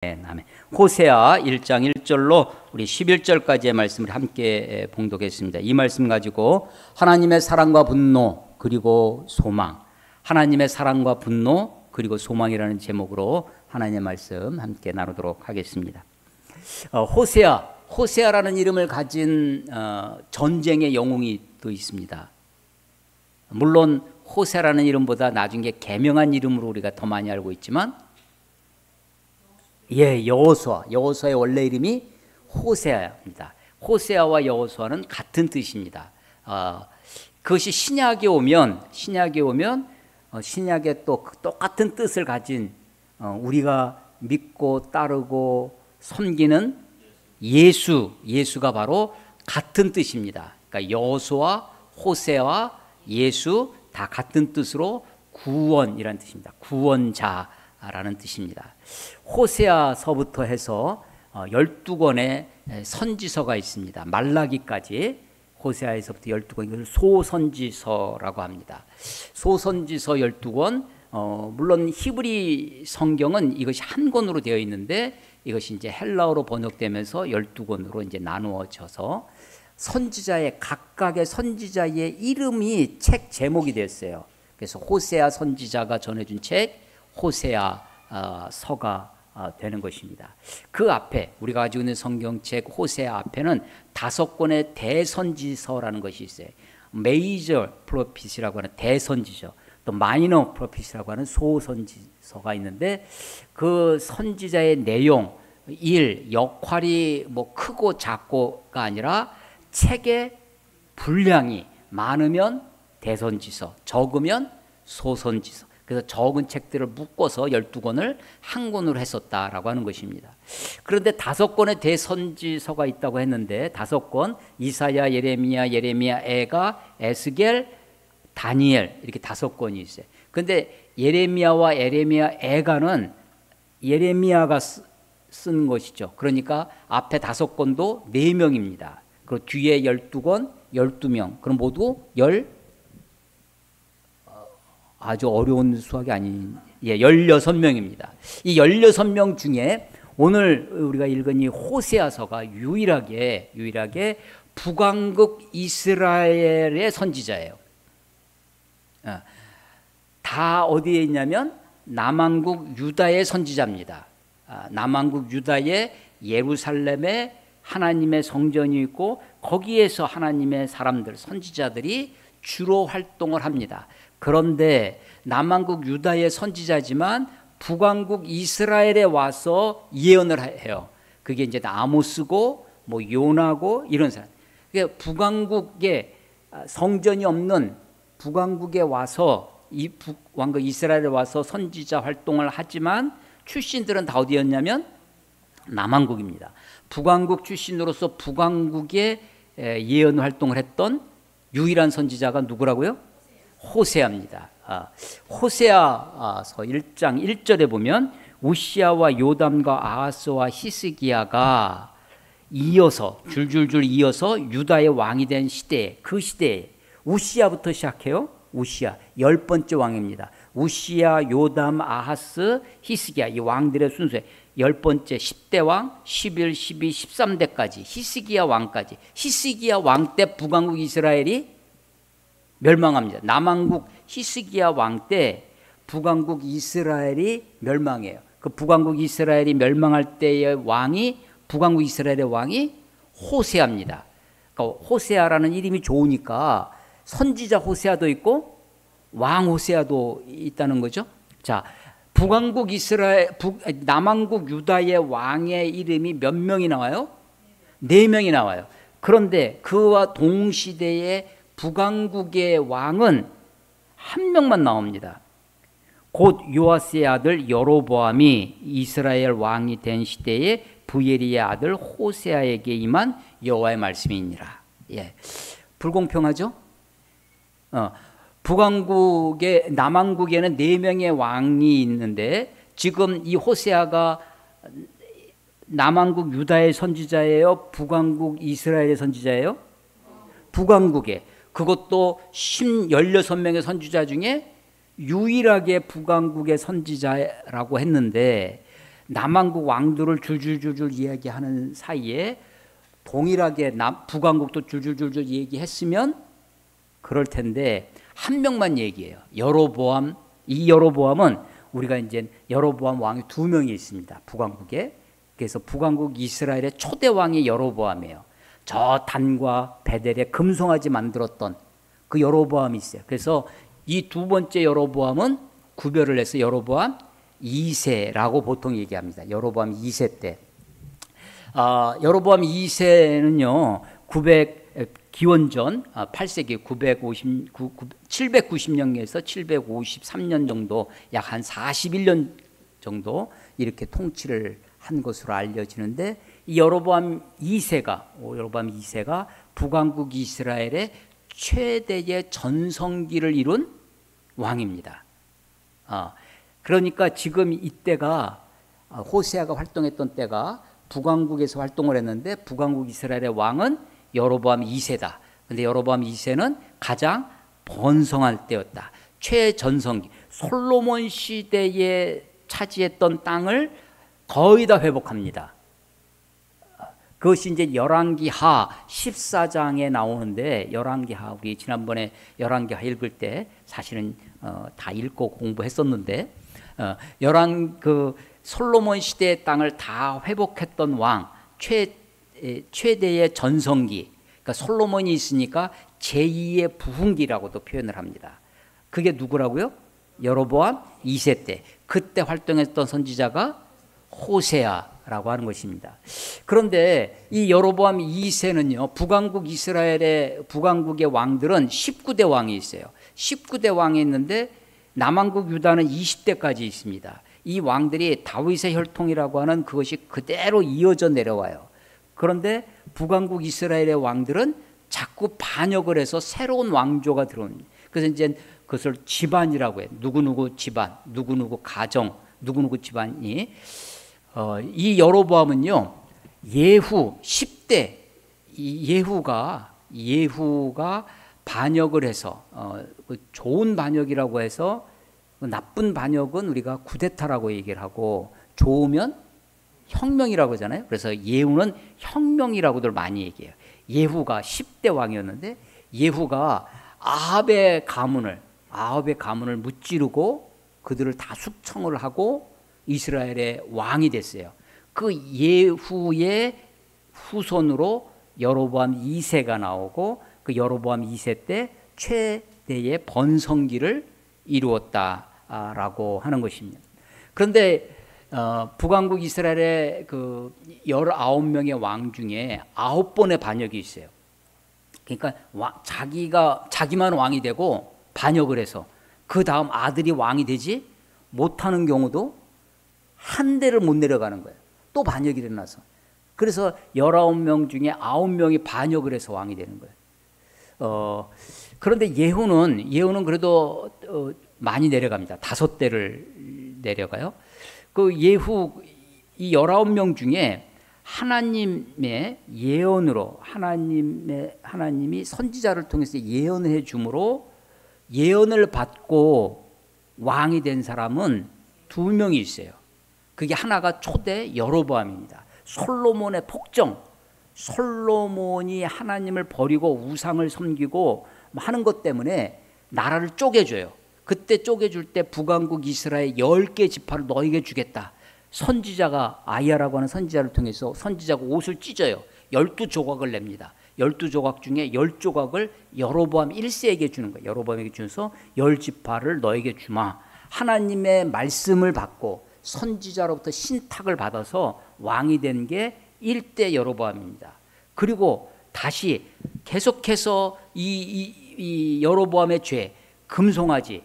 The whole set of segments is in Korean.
아멘. 호세아 1장 1절로 우리 11절까지의 말씀을 함께 봉독했습니다. 이 말씀 가지고 하나님의 사랑과 분노 그리고 소망, 하나님의 사랑과 분노 그리고 소망이라는 제목으로 하나님의 말씀 함께 나누도록 하겠습니다. 호세아라는 이름을 가진 전쟁의 영웅이 또 있습니다. 물론 호세아라는 이름보다 나중에 개명한 이름으로 우리가 더 많이 알고 있지만 여호수아의 원래 이름이 호세아입니다. 호세아와 여호수아는 같은 뜻입니다. 그것이 신약에 오면 신약에 또 똑같은 뜻을 가진 우리가 믿고 따르고 섬기는 예수가 바로 같은 뜻입니다. 그러니까 여호수아, 호세아, 예수 다 같은 뜻으로 구원이라는 뜻입니다. 구원자라는 뜻입니다. 호세아서부터 해서 12권의 선지서가 있습니다. 말라기까지 호세아에서부터 12권, 이걸 소선지서라고 합니다. 소선지서 12권, 물론 히브리 성경은 이것이 한 권으로 되어 있는데 이것이 이제 헬라어로 번역되면서 12권으로 이제 나누어져서 각각의 선지자의 이름이 책 제목이 됐어요. 그래서 호세아 선지자가 전해준 책 호세아서가 되는 것입니다. 그 앞에 우리가 가지고 있는 성경책 호세아 앞에는 5권의 대선지서라는 것이 있어요. 메이저 프로핏이라고 하는 대선지서, 또 마이너 프로핏이라고 하는 소선지서가 있는데 그 선지자의 내용, 역할이 뭐 크고 작고가 아니라 책의 분량이 많으면 대선지서, 적으면 소선지서. 그래서 적은 책들을 묶어서 12권을 한 권으로 했었다라고 하는 것입니다. 그런데 5권의 대선지서가 있다고 했는데 5권, 이사야, 예레미야, 에가, 에스겔, 다니엘 이렇게 5권이 있어요. 그런데 예레미야와 에가는 예레미야가 쓴 것이죠. 그러니까 앞에 5권도 4명입니다. 그리고 뒤에 12권, 12명. 그럼 모두 아주 어려운 수학이 아닌 16명입니다. 이 16명 중에 오늘 우리가 읽은 이 호세아서가 유일하게 북왕국 이스라엘의 선지자예요. 다 어디에 있냐면 남왕국 유다의 선지자입니다. 남왕국 유다의 예루살렘에 하나님의 성전이 있고 거기에서 하나님의 사람들, 선지자들이 주로 활동을 합니다. 그런데 남왕국 유다의 선지자지만 북왕국 이스라엘에 와서 예언을 해요. 그게 이제 아모스고 뭐 요나고 이런 사람. 그러니까 북왕국에 성전이 없는 북왕국에 와서 이 북왕국 이스라엘에 와서 선지자 활동을 하지만 출신들은 다 어디였냐면 남왕국입니다. 북왕국 출신으로서 북왕국에 예언 활동을 했던 유일한 선지자가 누구라고요? 호세아입니다. 호세아서 1장 1절에 보면 우시야와 요담과 아하스와 히스기야가 줄줄줄 이어서 유다의 왕이 된 시대에, 그 시대에 우시야부터 시작해요. 우시야 10번째 왕입니다. 우시야, 요담, 아하스, 히스기야 이 왕들의 순서에 10번째 10대 왕, 11, 12, 13대까지 히스기야 왕까지. 히스기야 왕 때 북왕국 이스라엘이 멸망합니다. 남왕국 히스기야 왕 때 북왕국 이스라엘이 멸망해요. 그 북왕국 이스라엘이 멸망할 때의 북왕국 이스라엘의 왕이 호세아입니다. 그러니까 호세아라는 이름이 좋으니까 선지자 호세아도 있고 왕 호세아도 있다는 거죠. 자, 남왕국 유다의 왕의 이름이 몇 명이 나와요? 4명이 나와요. 그런데 그와 동시대에 북왕국의 왕은 한 명만 나옵니다. 곧 요아스의 아들 여로보암이 이스라엘 왕이 된 시대에 부엘리의 아들 호세아에게 임한 여호와의 말씀이니라. 불공평하죠? 남왕국에는 4명의 왕이 있는데 지금 이 호세아가 남왕국 유다의 선지자예요? 북왕국 이스라엘의 선지자예요? 북왕국에. 그것도 16명의 선지자 중에 유일하게 북왕국의 선지자라고 했는데 남왕국 왕들을 줄줄줄줄 이야기하는 사이에 동일하게 북왕국도 줄줄줄줄 얘기했으면 그럴 텐데 한 명만 얘기해요. 여로보암. 이 여로보암은 우리가 이제 여로보암 왕이 2명이 있습니다. 북왕국에. 그래서 북왕국 이스라엘의 초대 왕이 여로보암이에요. 저 단과 베델에 금송아지 만들었던 그 여로보암이 있어요. 그래서 이 두 번째 여로보암은 구별을 해서 여로보암 2세라고 보통 얘기합니다. 여로보암 2세 때. 여로보암 2세는요, 기원전 8세기 790년에서 753년 정도, 약 한 41년 정도 이렇게 통치를 한 것으로 알려지는데, 이 여로보암 2세가 북왕국 이스라엘의 최대의 전성기를 이룬 왕입니다. 그러니까 지금 이때가 호세아가 활동했던 때가 북왕국에서 활동을 했는데, 북왕국 이스라엘의 왕은 여로보암 2세다. 근데 여로보암 2세는 가장 번성할 때였다. 최전성기. 솔로몬 시대에 차지했던 땅을 거의 다 회복합니다. 그것이 이제 열왕기하 14장에 나오는데, 열왕기하, 우리 지난번에 열왕기하 읽을 때 사실은 다 읽고 공부했었는데, 솔로몬 시대의 땅을 다 회복했던 왕, 최대의 전성기, 그러니까 솔로몬이 있으니까 제2의 부흥기라고도 표현을 합니다. 그게 누구라고요? 여로보암 2세 때. 그때 활동했던 선지자가 호세아라고 하는 것입니다. 그런데 이 여로보암 2세는요, 북왕국의 왕들은 19대 왕이 있어요. 19대 왕이 있는데 남왕국 유다는 20대까지 있습니다. 이 왕들이 다윗의 혈통이라고 하는 그것이 그대로 이어져 내려와요. 그런데 북왕국 이스라엘의 왕들은 자꾸 반역을 해서 새로운 왕조가 들어옵니다. 그래서 이제 그것을 집안이라고 해요. 누구누구 집안, 누구누구 가정, 누구누구 집안이. 이 여로보암은요, 예후 10대, 예후가 반역을 해서, 좋은 반역이라고 해서, 나쁜 반역은 우리가 쿠데타라고 얘기를 하고, 좋으면 혁명이라고 하잖아요. 그래서 예후는 혁명이라고들 많이 얘기해요. 예후가 10대 왕이었는데, 예후가 아합의 가문을 무찌르고 그들을 다 숙청을 하고 이스라엘의 왕이 됐어요. 그 예후의 후손으로 여로보암 2세가 나오고, 그 여로보암 2세 때 최대의 번성기를 이루었다라고 하는 것입니다. 그런데 북왕국 이스라엘의 그 19명의 왕 중에 9번의 반역이 있어요. 그러니까 자기만 왕이 되고 반역을 해서 그 다음 아들이 왕이 되지 못하는 경우도 한 대를 못 내려가는 거예요. 또 반역이 일어나서. 그래서 19명 중에 9명이 반역을 해서 왕이 되는 거예요. 그런데 예후는 그래도 많이 내려갑니다. 5대를 내려가요. 그 예후 이 19명 중에 하나님의 예언으로 하나님이 선지자를 통해서 예언을 해 주므로 예언을 받고 왕이 된 사람은 2명이 있어요. 그게 하나가 초대 여로보암입니다. 솔로몬의 폭정, 솔로몬이 하나님을 버리고 우상을 섬기고 하는 것 때문에 나라를 쪼개줘요. 그때 쪼개줄 때 북왕국 이스라엘 10개 지파를 너에게 주겠다. 선지자가 아이야라고 하는 선지자를 통해서 선지자가 옷을 찢어요. 12조각을 냅니다. 12조각 중에 10조각을 여로보암 1세에게 주는 거예요. 여로보암에게 주면서 10지파를 너에게 주마. 하나님의 말씀을 받고 선지자로부터 신탁을 받아서 왕이 된 게 1대 여로보암입니다. 그리고 다시 계속해서 이 여로보암의 죄, 금송아지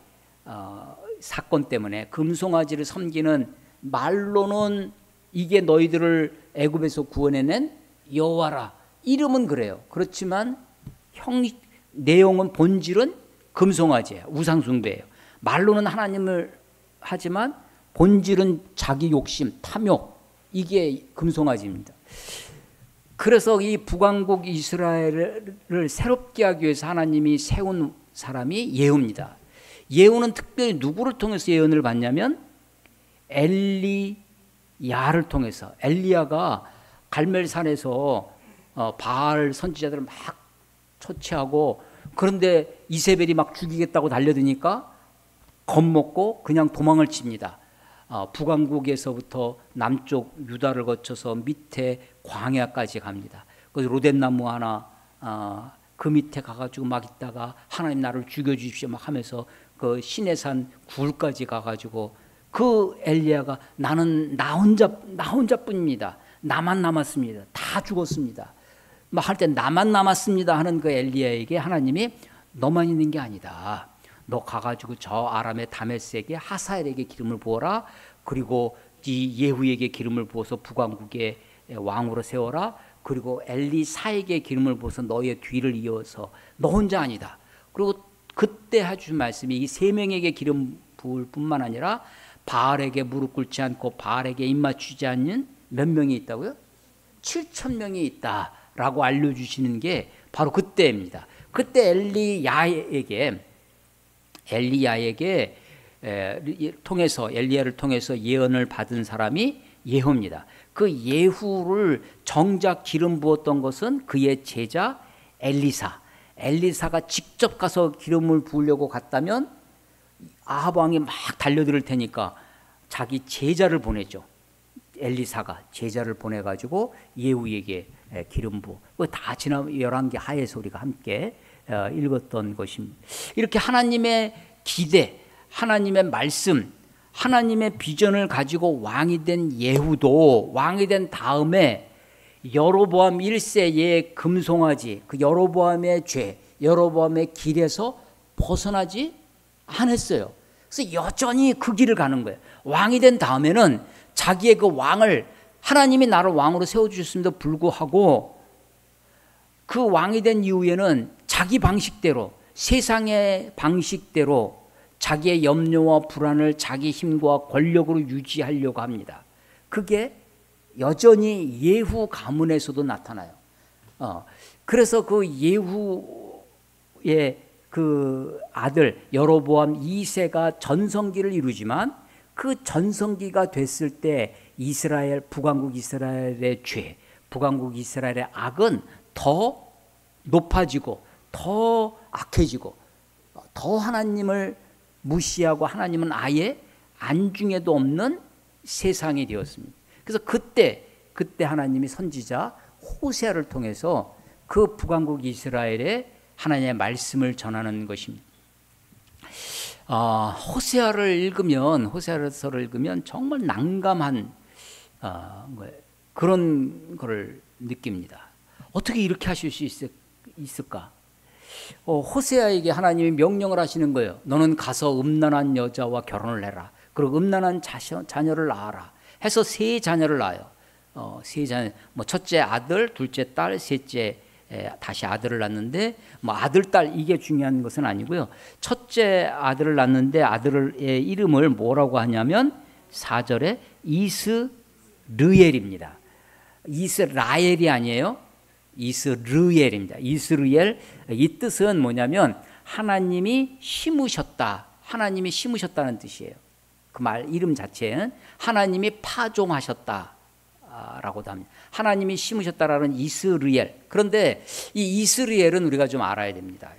사건 때문에 금송아지를 섬기는, 말로는 이게 너희들을 애굽에서 구원해낸 여호와라, 이름은 그래요. 그렇지만 내용은 본질은 금송아지예요. 우상숭배예요. 말로는 하나님을 하지만 본질은 자기 욕심, 탐욕, 이게 금송아지입니다. 그래서 이 북왕국 이스라엘을 새롭게 하기 위해서 하나님이 세운 사람이 예후입니다. 예후는 특별히 누구를 통해서 예언을 받냐면 엘리 야를 통해서 엘리야가 갈멜산에서 바알 선지자들을 막 처치하고, 그런데 이세벨이 막 죽이겠다고 달려드니까 겁먹고 그냥 도망을 칩니다. 북왕국에서부터 남쪽 유다를 거쳐서 밑에 광야까지 갑니다. 그 로뎀나무 하나 그 밑에 가가지고 막 있다가 하나님 나를 죽여주십시오 막 하면서 그 시내산 굴까지 가가지고, 그 엘리야가 나는 나 혼자뿐입니다. 나만 남았습니다. 다 죽었습니다. 막 할 때 나만 남았습니다 하는 그 엘리야에게 하나님이 너만 있는 게 아니다. 너 가가지고 저 아람의 다메섹에 하사엘에게 기름을 부어라. 그리고 이 예후에게 기름을 부어서 북왕국의 왕으로 세워라. 그리고 엘리사에게 기름을 부어서 너의 뒤를 이어서, 너 혼자 아니다. 그리고 그때 해준 말씀이 이 세 명에게 기름 부을 뿐만 아니라 바알에게 무릎 꿇지 않고 바알에게 입맞추지 않는 몇 명이 있다고요? 7,000명이 있다라고 알려주시는 게 바로 그때입니다. 그때 엘리야에게 통해서, 엘리야를 통해서 예언을 받은 사람이 예후입니다. 그 예후를 정작 기름 부었던 것은 그의 제자 엘리사가 직접 가서 기름을 부으려고 갔다면 아합 왕이 막 달려들 테니까 자기 제자를 보냈죠. 엘리사가 제자를 보내가지고 예후에게 기름 부어. 다 지난 열왕기 하에서 우리가 함께 읽었던 것입니다. 이렇게 하나님의 기대, 하나님의 말씀, 하나님의 비전을 가지고 왕이 된 예후도 왕이 된 다음에 여로보암 1세의 금송아지, 그 여로보암의 죄, 여로보암의 길에서 벗어나지 않았어요. 그래서 여전히 그 길을 가는 거예요. 왕이 된 다음에는 자기의 그 왕을, 하나님이 나를 왕으로 세워주셨음에도 불구하고 그 왕이 된 이후에는 자기 방식대로, 세상의 방식대로 자기의 염려와 불안을 자기 힘과 권력으로 유지하려고 합니다. 그게 여전히 예후 가문에서도 나타나요. 그래서 그 예후의 그 아들 여로보암 2세가 전성기를 이루지만, 그 전성기가 됐을 때 이스라엘, 북왕국 이스라엘의 죄, 북왕국 이스라엘의 악은 더 높아지고 더 악해지고 더 하나님을 무시하고 하나님은 아예 안중에도 없는 세상이 되었습니다. 그래서 그때 하나님이 선지자 호세아를 통해서 그 북왕국 이스라엘에 하나님의 말씀을 전하는 것입니다. 호세아서를 읽으면 정말 난감한 그런 것을 느낍니다. 어떻게 이렇게 하실 수 있을까? 호세아에게 하나님이 명령을 하시는 거예요. 너는 가서 음란한 여자와 결혼을 해라. 그리고 음란한 자녀를 낳아라. 해서 세 자녀를 낳아요. 세 자녀, 첫째 아들, 둘째 딸, 셋째 다시 아들을 낳는데, 아들, 딸 이게 중요한 것은 아니고요. 첫째 아들을 낳는데 아들의 이름을 뭐라고 하냐면 4절에 이스르엘입니다. 이스라엘이 아니에요. 이스르엘입니다. 이스르엘, 이 뜻은 뭐냐면 하나님이 심으셨다. 하나님이 심으셨다는 뜻이에요. 그 말 이름 자체는 하나님이 파종하셨다라고도 합니다. 하나님이 심으셨다라는 이스르엘. 그런데 이 이스라엘은 우리가 좀 알아야 됩니다.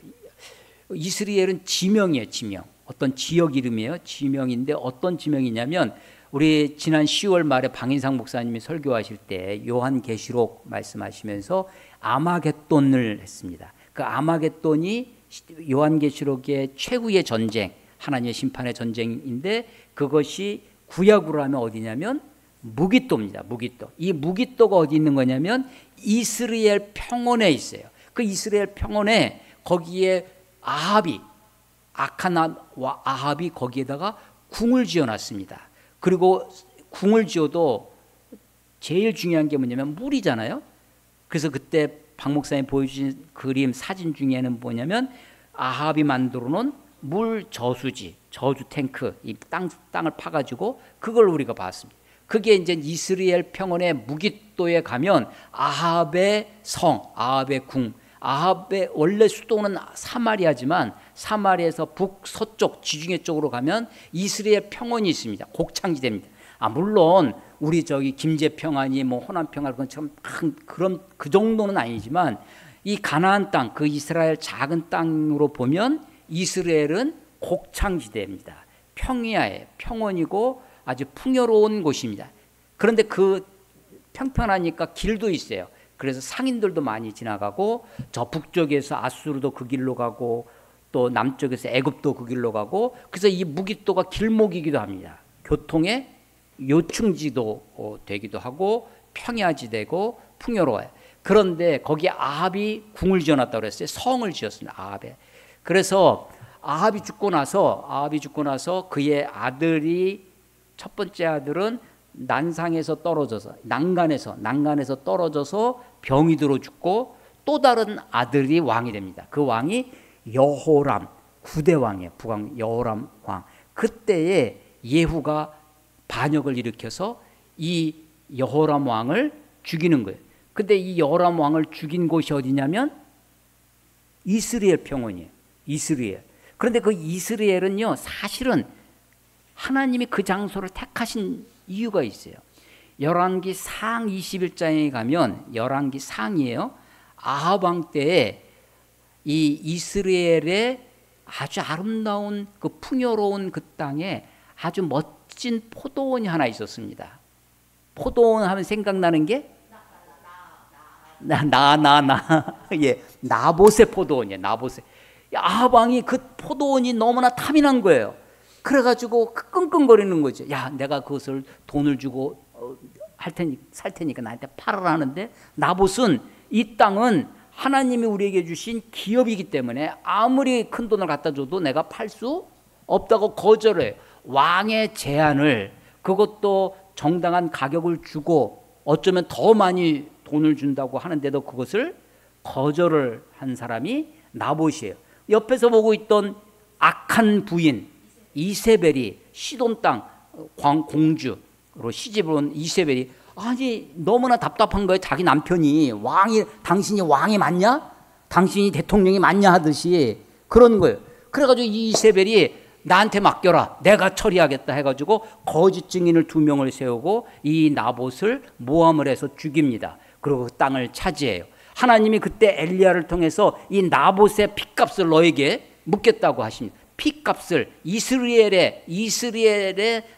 이스라엘은 지명이에요. 지명. 어떤 지역 이름이에요. 지명인데 어떤 지명이냐면, 우리 지난 10월 말에 방인상 목사님이 설교하실 때 요한계시록 말씀하시면서 아마겟돈을 했습니다. 그 아마겟돈이 요한계시록의 최후의 전쟁, 하나님의 심판의 전쟁인데, 그것이 구약으로 하면 어디냐면 무깃도입니다. 무깃도. 이 무깃도가 어디 있는 거냐면 이스라엘 평원에 있어요. 그 이스라엘 평원에 거기에 악한 아합이 거기에다가 궁을 지어놨습니다. 그리고 궁을 지어도 제일 중요한 게 뭐냐면 물이잖아요. 그래서 그때 박 목사님 보여주신 그림 사진 중에는 뭐냐면 아합이 만들어 놓은 물 저수지, 저주 탱크, 이 땅을 파가지고 그걸 우리가 봤습니다. 그게 이제 이스라엘 평원의 무깃도에 가면 아합의 성, 아합의 궁, 아합의 원래 수도는 사마리아지만 사마리아에서 북서쪽 지중해 쪽으로 가면 이스라엘 평원이 있습니다. 곡창지대입니다. 물론 우리 저기 김제평안이 뭐 호남평안 그처럼 그런 그 정도는 아니지만 이 가나안 땅, 그 이스라엘 작은 땅으로 보면 이스라엘은 곡창지대입니다. 평야에 평원이고 아주 풍요로운 곳입니다. 그런데 그 평평하니까 길도 있어요. 그래서 상인들도 많이 지나가고 저 북쪽에서 아수르도 그 길로 가고 또 남쪽에서 애굽도 그 길로 가고 그래서 이 무기토가 길목이기도 합니다. 교통의 요충지도 되기도 하고 평야지대고 풍요로워요. 그런데 거기에 아합이 궁을 지어놨다고 그랬어요. 성을 지었습니다. 아합에. 그래서 아합이 죽고 나서 그의 아들이 첫 번째 아들은 난상에서 떨어져서 난간에서 떨어져서 병이 들어 죽고 또 다른 아들이 왕이 됩니다. 그 왕이 여호람 9대 왕이에요. 북왕 여호람 왕. 그때에 예후가 반역을 일으켜서 이 여호람 왕을 죽이는 거예요. 근데 이 여호람 왕을 죽인 곳이 어디냐면 이스라엘 평원이에요. 이스라엘. 그런데 그 이스라엘은요, 사실은 하나님이 그 장소를 택하신 이유가 있어요. 열왕기 상 21장에 가면 열왕기 상이에요. 아합 왕 때에 이 이스라엘의 아주 아름다운 그 풍요로운 그 땅에 아주 멋진 포도원이 하나 있었습니다. 포도원 하면 생각나는 게 예, 나봇의 포도원이에요. 나봇의. 아합 왕이 그 포도원이 너무나 탐이 난 거예요. 그래가지고 끙끙거리는 거죠. 야, 내가 그것을 돈을 주고 살 테니까 나한테 팔아라 하는데 나봇은 이 땅은 하나님이 우리에게 주신 기업이기 때문에 아무리 큰 돈을 갖다 줘도 내가 팔 수 없다고 거절해요. 왕의 제안을, 그것도 정당한 가격을 주고 어쩌면 더 많이 돈을 준다고 하는데도 그것을 거절을 한 사람이 나봇이에요. 옆에서 보고 있던 악한 부인 이세벨이 시돈 땅 공주로 시집을 온 이세벨이 아니 너무나 답답한 거예요. 자기 남편이 당신이 왕이 맞냐? 당신이 대통령이 맞냐 하듯이 그런 거예요. 그래가지고 이 이세벨이 나한테 맡겨라, 내가 처리하겠다 해가지고 거짓 증인을 2명을 세우고 이 나봇을 모함을 해서 죽입니다. 그리고 그 땅을 차지해요. 하나님이 그때 엘리야를 통해서 이 나봇의 핏값을 너에게 묻겠다고 하십니다. 핏값을 이스라엘의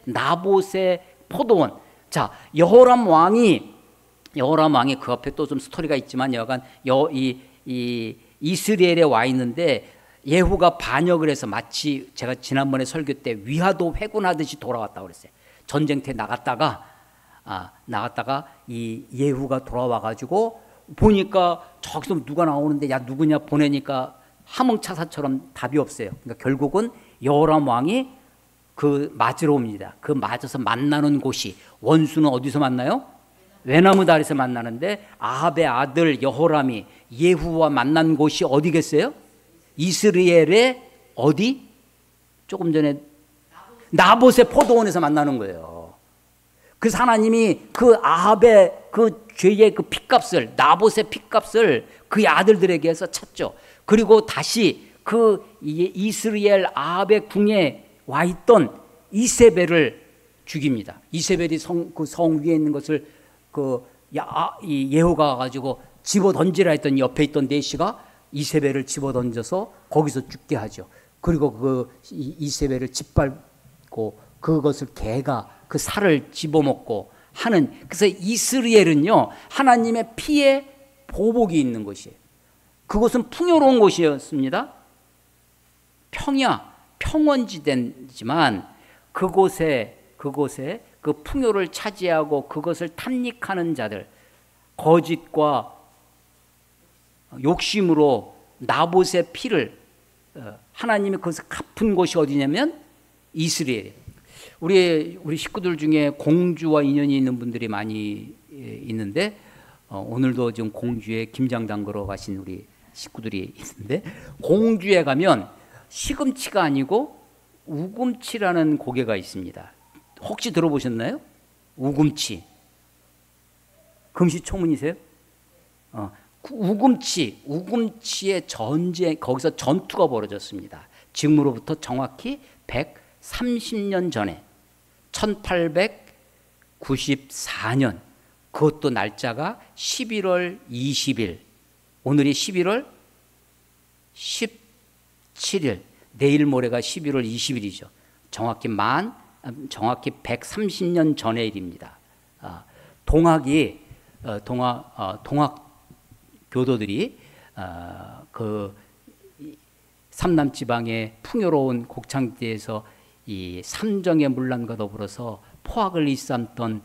나봇의 포도원. 자, 여호람 왕이 그 앞에 또 좀 스토리가 있지만 여간 이 이스라엘에 와 있는데 예후가 반역을 해서 마치 제가 지난번에 설교 때 위화도 회군하듯이 돌아왔다고 그랬어요. 전쟁터에 나갔다가 이 예후가 돌아와 가지고 보니까 저기서 누가 나오는데 야 누구냐 보내니까 하몽차사처럼 답이 없어요. 그러니까 결국은 여호람 왕이 그 맞으러 옵니다. 그 맞아서 만나는 곳이, 원수는 어디서 만나요? 외나무 다리에서 만나는데 아합의 아들 여호람이 예후와 만난 곳이 어디겠어요? 이스라엘의 어디? 조금 전에 나봇의 포도원에서 만나는 거예요. 그래서 하나님이 그 아합의 그 죄의 그 핏값을, 나봇의 핏값을 그의 아들들에게 해서 찾죠. 그리고 다시 그 이스라엘 아합의 궁에 와 있던 이세벨을 죽입니다. 이세벨이 그 성 위에 있는 것을 이 예후가 가지고 집어 던지라 했더니 옆에 있던 내시가 이세벨을 집어 던져서 거기서 죽게 하죠. 그리고 그 이세벨을 짓밟고 그것을 개가 그 살을 집어먹고 하는. 그래서 이스라엘은요 하나님의 피에 보복이 있는 곳이에요. 그곳은 풍요로운 곳이었습니다. 평원지대지만 그곳에 그 풍요를 차지하고 그것을 탐닉하는 자들, 거짓과 욕심으로 나봇의 피를 하나님이 그것을 갚은 곳이 어디냐면 이스라엘이에요. 우리 식구들 중에 공주와 인연이 있는 분들이 많이 있는데 오늘도 지금 공주에 김장 담그러 가신 우리 식구들이 있는데, 공주에 가면 시금치가 아니고 우금치라는 고개가 있습니다. 혹시 들어보셨나요? 우금치. 금시초문이세요? 우금치의 전쟁, 거기서 전투가 벌어졌습니다. 지금으로부터 정확히 130년 전에 1800 94년 그것도 날짜가 11월 20일, 오늘이 11월 17일, 내일 모레가 11월 20일이죠. 정확히 130년 전의 일입니다. 동학 교도들이 그 삼남 지방의 풍요로운 곡창지대에서 이 삼정의 문란과 더불어서 포악을 일삼던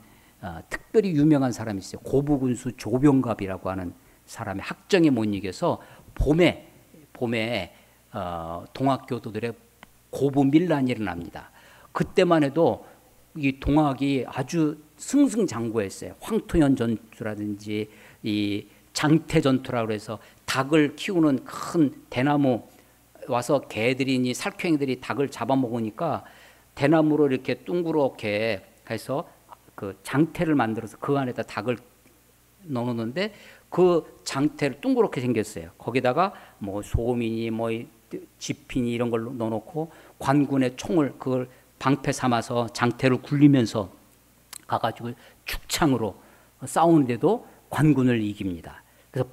특별히 유명한 사람이 있어요. 고부군수 조병갑이라고 하는 사람의 학정에 못 이겨서 봄에 동학교도들의 고부밀란이 일어납니다. 그때만 해도 이 동학이 아주 승승장구했어요. 황토현 전투라든지 이 장태 전투라고 해서 닭을 키우는 큰 대나무 와서 개들이니 살쾡이들이 닭을 잡아먹으니까 대나무로 이렇게 둥그렇게 해서 그 장태를 만들어서 그 안에다 닭을 넣어놓는데 그 장태를 둥그렇게 생겼어요. 거기다가 뭐 소민이 뭐 지핀이 이런 걸 넣어놓고 관군의 총을 그걸 방패 삼아서 장태를 굴리면서 가가지고 축창으로 싸우는데도 관군을 이깁니다. 그래서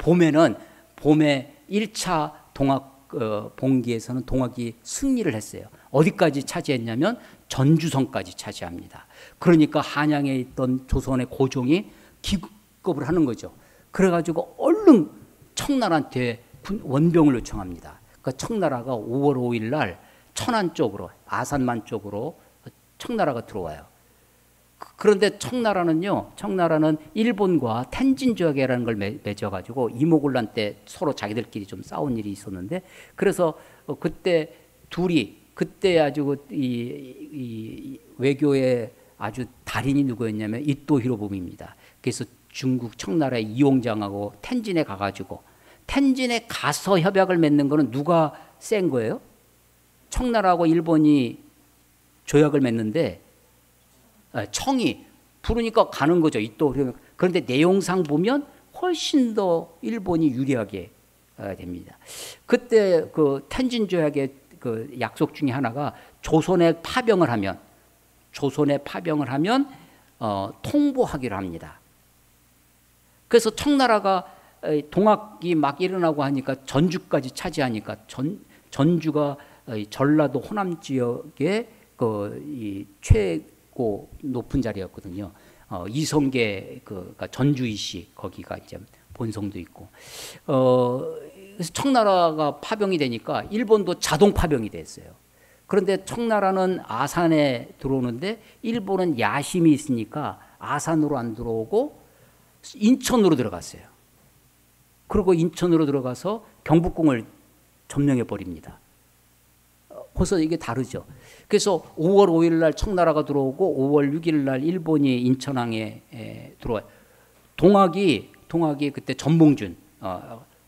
봄에 1차 동학 봉기에서는 동학이 승리를 했어요. 어디까지 차지했냐면 전주성까지 차지합니다. 그러니까 한양에 있던 조선의 고종이 기급을 하는 거죠. 그래가지고 얼른 청나라한테 원병을 요청합니다. 그러니까 청나라가 5월 5일 날 천안 쪽으로, 아산만 쪽으로 청나라가 들어와요. 그런데 청나라는 일본과 텐진 조약이라는 걸 맺어가지고 이모군란 때 서로 자기들끼리 좀 싸운 일이 있었는데, 그래서 그때 아주 이 외교의 아주 달인이 누구였냐면 이토 히로부미입니다. 그래서 중국 청나라의 이용장하고 텐진에 가가지고, 텐진에 가서 협약을 맺는 거는 누가 센 거예요? 청나라하고 일본이 조약을 맺는데 청이 부르니까 가는 거죠. 그런데 내용상 보면 훨씬 더 일본이 유리하게 됩니다. 그때 그 텐진 조약의 그 약속 중에 하나가 조선에 파병을 하면 통보하기로 합니다. 그래서 청나라가 동학이 막 일어나고 하니까 전주까지 차지하니까 전주가 전라도 호남 지역의 이 최고 높은 자리였거든요. 이성계 그러니까 전주이시 거기가 이제 본성도 있고, 그래서 청나라가 파병이 되니까 일본도 자동 파병이 됐어요. 그런데 청나라는 아산에 들어오는데 일본은 야심이 있으니까 아산으로 안 들어오고 인천으로 들어갔어요. 그리고 인천으로 들어가서 경복궁을 점령해 버립니다. 벌써 이게 다르죠. 그래서 5월 5일 날 청나라가 들어오고 5월 6일 날 일본이 인천항에 들어와요. 동학이 그때 전봉준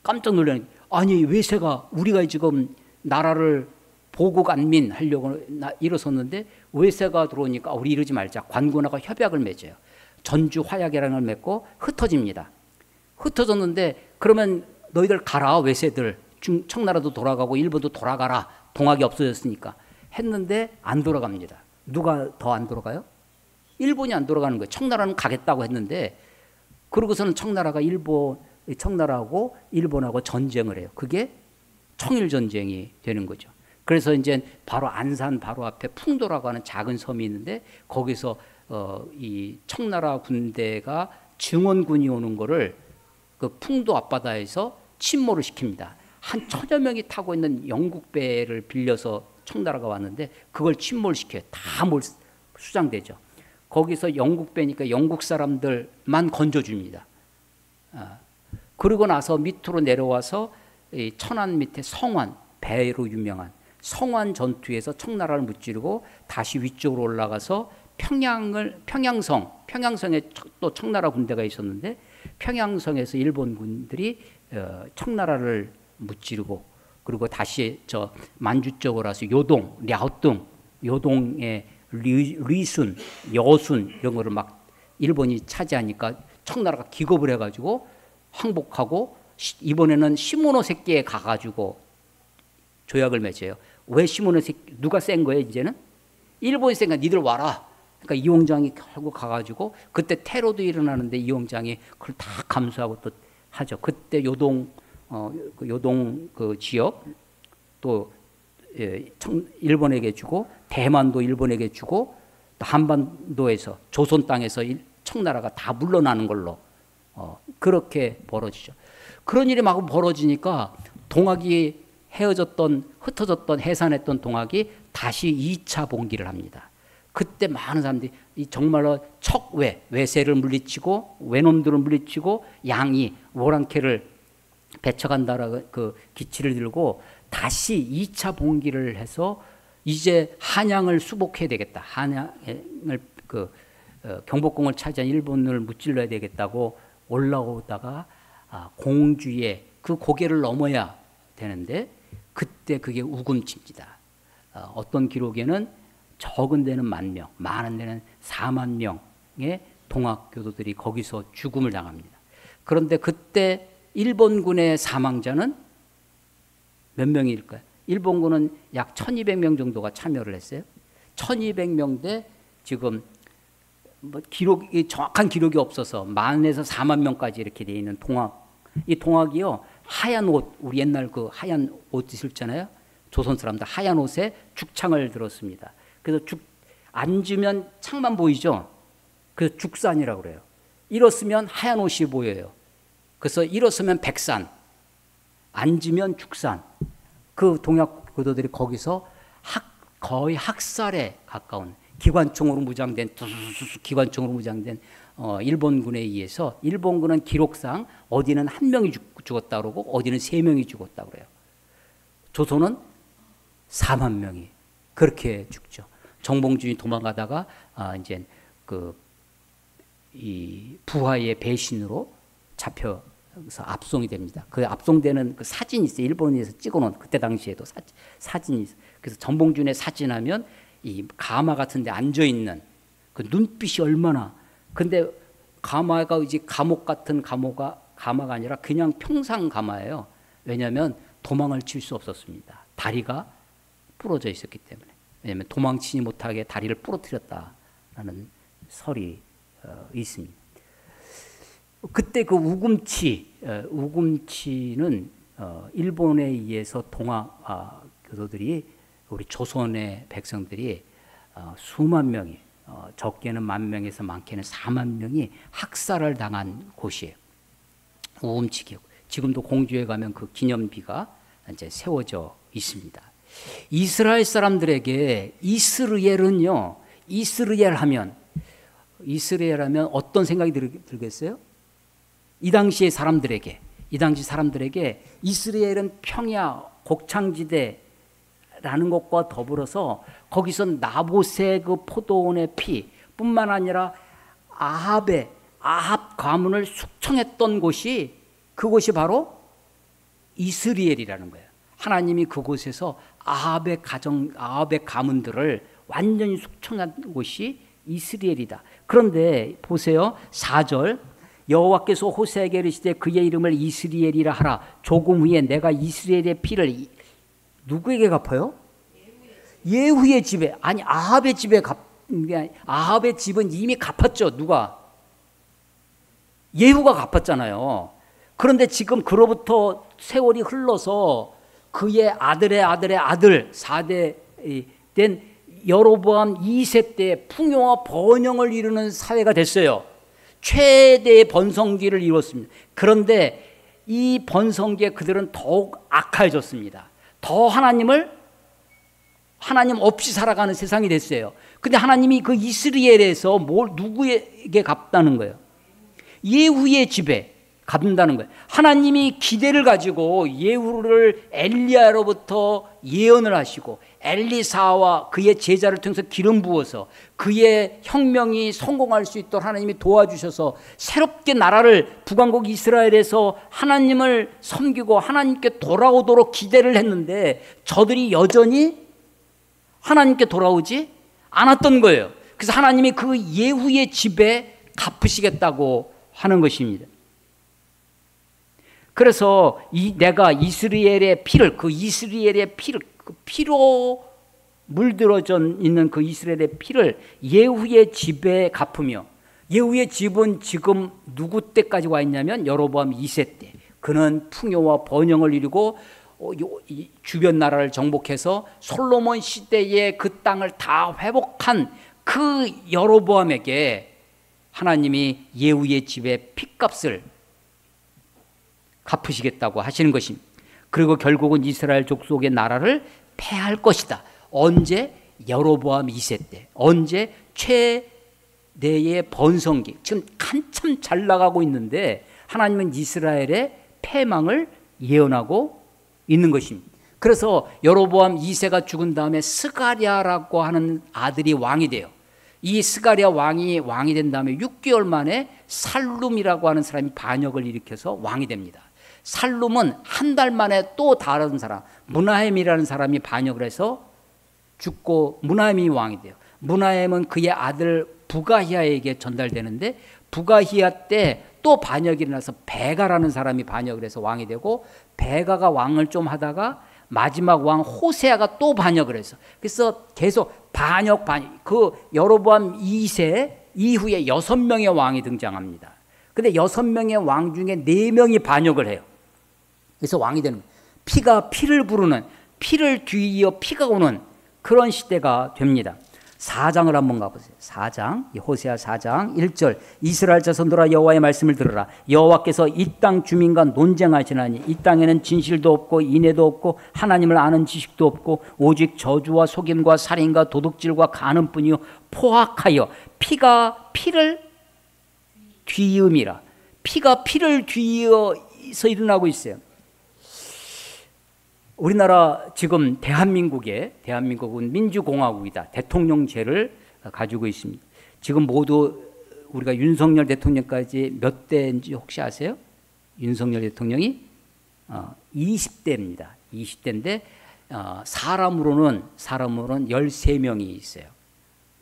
깜짝 놀라는, 아니 외세가 우리가 지금 나라를 보국 안민하려고 일어섰는데 외세가 들어오니까 우리 이러지 말자. 관군하고 협약을 맺어요. 전주 화약이라는 걸 맺고 흩어집니다. 흩어졌는데 그러면 너희들 가라, 외세들. 청나라도 돌아가고 일본도 돌아가라. 동학이 없어졌으니까 했는데 안 돌아갑니다. 누가 더 안 돌아가요? 일본이 안 돌아가는 거예요. 청나라는 가겠다고 했는데, 그러고서는 청나라하고 일본하고 전쟁을 해요. 그게 청일전쟁이 되는 거죠. 그래서 이제 바로 안산 바로 앞에 풍도라고 하는 작은 섬이 있는데, 거기서 이 청나라 군대가 증원군이 오는 거를 그 풍도 앞바다에서 침몰을 시킵니다. 한 1000여 명이 타고 있는 영국배를 빌려서 청나라가 왔는데 그걸 침몰시켜요. 다 수장되죠. 거기서 영국배니까 영국 사람들만 건져줍니다. 그러고 나서 밑으로 내려와서 천안 밑에 성완, 배로 유명한 성완 전투에서 청나라를 무찌르고 다시 위쪽으로 올라가서 평양성에 또 청나라 군대가 있었는데, 평양성에서 일본 군들이 청나라를 무찌르고, 그리고 다시 저 만주 쪽으로 와서 요동, 랴오뚱, 요동의 리순, 여순 이런 거를 막 일본이 차지하니까 청나라가 기겁을 해가지고 항복하고, 이번에는 시모노세키에 가가지고 조약을 맺어요. 왜 시모노세키? 누가 센 거예요? 이제는 일본이 센 거야. 니들 와라. 그러니까 이용장이 결국 가가지고 그때 테러도 일어나는데 이용장이 그걸 다 감수하고 또 하죠. 그때 요동 그 지역 또 일본에게 주고 대만도 일본에게 주고 또 한반도에서 조선 땅에서 청나라가 다 물러나는 걸로 그렇게 벌어지죠. 그런 일이 막 벌어지니까 동학이 흩어졌던 해산했던 동학이 다시 2차 봉기를 합니다. 그때 많은 사람들이 정말로 외세를 물리치고 외놈들을 물리치고 양이 오랑캐를 배척한다라는 그 기치를 들고 다시 2차 봉기를 해서 이제 한양을 수복해야 되겠다. 한양을 경복궁을 차지한 일본을 무찔러야 되겠다고 올라오다가 공주의 그 고개를 넘어야 되는데 그때 그게 우금치입니다. 어떤 기록에는 적은 데는 10,000명, 많은 데는 40,000명의 동학교도들이 거기서 죽음을 당합니다. 그런데 그때 일본군의 사망자는 몇 명일까요? 일본군은 약 1,200명 정도가 참여를 했어요. 1,200명 대 지금 정확한 기록이 없어서 10,000에서 40,000명까지 이렇게 되어 있는 동학. 이 동학이요, 하얀 옷, 우리 옛날 그 하얀 옷 있었잖아요. 조선 사람들 하얀 옷에 죽창을 들었습니다. 그래서 앉으면 창만 보이죠. 그래서 죽산이라고 그래요. 일었으면 하얀 옷이 보여요. 그래서 일었으면 백산, 앉으면 죽산. 그 동학 교도들이 거기서 거의 학살에 가까운 기관총으로 무장된 일본군에 의해서, 일본군은 기록상 어디는 1명이 죽었다 그러고 어디는 3명이 죽었다 그래요. 조선은 40,000명이 그렇게 죽죠. 정봉준이 도망가다가 이제 이 부하의 배신으로 잡혀서 압송이 됩니다. 그 압송되는 그 사진이 있어요. 일본에서 찍어놓은 그때 당시에도 사진이 있어요. 그래서 정봉준의 사진하면 이 가마 같은데 앉아 있는 그 눈빛이 얼마나, 근데 가마가 이제 감옥 같은 가마가 아니라 그냥 평상 가마예요. 왜냐하면 도망을 칠 수 없었습니다. 다리가 부러져 있었기 때문에. 왜냐하면 도망치지 못하게 다리를 부러뜨렸다라는 설이 있습니다. 그때 그 우금치는 일본에 의해서 동학 교도들이, 우리 조선의 백성들이 수만 명이, 적게는 10,000명에서 많게는 40,000명이 학살을 당한 곳이에요. 우금치 기억. 지금도 공주에 가면 그 기념비가 이제 세워져 있습니다. 이스라엘 사람들에게 이스라엘 하면 어떤 생각이 들겠어요? 이 당시 사람들에게 이스라엘은 평야 곡창지대라는 것과 더불어서 거기서 나봇의 그 포도원의 피뿐만 아니라 아합 가문을 숙청했던 곳이, 그곳이 바로 이스라엘이라는 거예요. 하나님이 그곳에서 아합의 가문들을 완전히 숙청한 곳이 이스라엘이다. 그런데 보세요. 4절, 여호와께서 호세에게 이르시되 그의 이름을 이스라엘이라 하라. 조금 후에 내가 이스라엘의 피를 누구에게 갚아요? 예후의 집에. 아니, 아합의 집에 아합의 집은 이미 갚았죠. 누가? 예후가 갚았잖아요. 그런데 지금 그로부터 세월이 흘러서 그의 아들의 아들 4대 된 여로보암 2세 때 풍요와 번영을 이루는 사회가 됐어요. 최대의 번성기를 이뤘습니다. 그런데 이 번성기에 그들은 더욱 악해졌습니다. 더 하나님 없이 살아가는 세상이 됐어요. 근데 하나님이 그 이스라엘에서 누구에게 갚다는 거예요? 예후의 집에 갚는다는 거예요. 하나님이 기대를 가지고 예후를 엘리야로부터 예언을 하시고 엘리사와 그의 제자를 통해서 기름 부어서 그의 혁명이 성공할 수 있도록 하나님이 도와주셔서 새롭게 나라를 북왕국 이스라엘에서 하나님을 섬기고 하나님께 돌아오도록 기대를 했는데 저들이 여전히 하나님께 돌아오지 않았던 거예요. 그래서 하나님이 그 예후의 집에 갚으시겠다고 하는 것입니다. 그래서 내가 이스라엘의 피를, 그 피로 물들어져 있는 그 이스라엘의 피를 예후의 집에 갚으며, 예후의 집은 지금 누구 때까지 와 있냐면 여로보암 2세 때. 그는 풍요와 번영을 이루고 주변 나라를 정복해서 솔로몬 시대에 그 땅을 다 회복한 그 여로보암에게 하나님이 예후의 집의 핏값을 갚으시겠다고 하시는 것입니다. 그리고 결국은 이스라엘 족속의 나라를 패할 것이다. 언제? 여로보암 2세 때. 언제? 최대의 번성기. 지금 한참 잘 나가고 있는데 하나님은 이스라엘의 패망을 예언하고 있는 것입니다. 그래서 여로보암 2세가 죽은 다음에 스가랴라고 하는 아들이 왕이 돼요. 이 스가랴 왕이 된 다음에 6개월 만에 살룸이라고 하는 사람이 반역을 일으켜서 왕이 됩니다. 살룸은 한 달 만에 또 다른 사람, 므나헴이라는 사람이 반역을 해서 죽고 므나헴이 왕이 돼요. 므나헴은 그의 아들 부가히야에게 전달되는데, 부가히야 때 또 반역이 일어나서 베가라는 사람이 반역을 해서 왕이 되고, 베가가 왕을 좀 하다가 마지막 왕 호세아가 또 반역을 해서, 그래서 계속 반역. 그 여로보암 2세 이후에 6명의 왕이 등장합니다. 근데 6명의 왕 중에 4명이 반역을 해요. 그래서 왕이 되는 거예요. 피가 피를 부르는, 피를 뒤이어 피가 오는 그런 시대가 됩니다. 4장을 한번 가보세요. 4장, 호세아 4장 1절. 이스라엘 자손들아 여호와의 말씀을 들으라. 여호와께서 이 땅 주민과 논쟁하시나니 이 땅에는 진실도 없고 인애도 없고 하나님을 아는 지식도 없고 오직 저주와 속임과 살인과 도둑질과 간음뿐이요 포악하여 피가 피를 뒤이음이라. 피가 피를 뒤이어서 일어나고 있어요. 우리나라 지금 대한민국은 민주공화국이다. 대통령제를 가지고 있습니다. 지금 모두 우리가 윤석열 대통령까지 몇 대인지 혹시 아세요? 윤석열 대통령이 20대입니다. 20대인데 사람으로는 13명이 있어요.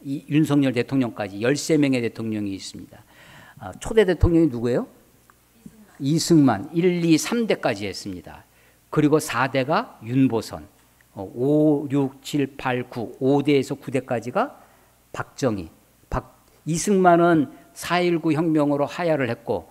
이 윤석열 대통령까지 13명의 대통령이 있습니다. 초대 대통령이 누구예요? 이승만 1, 2, 3대까지 했습니다. 그리고 4대가 윤보선, 5, 6, 7, 8, 9, 5대에서 9대까지가 박정희. 이승만은 4.19 혁명으로 하야를 했고,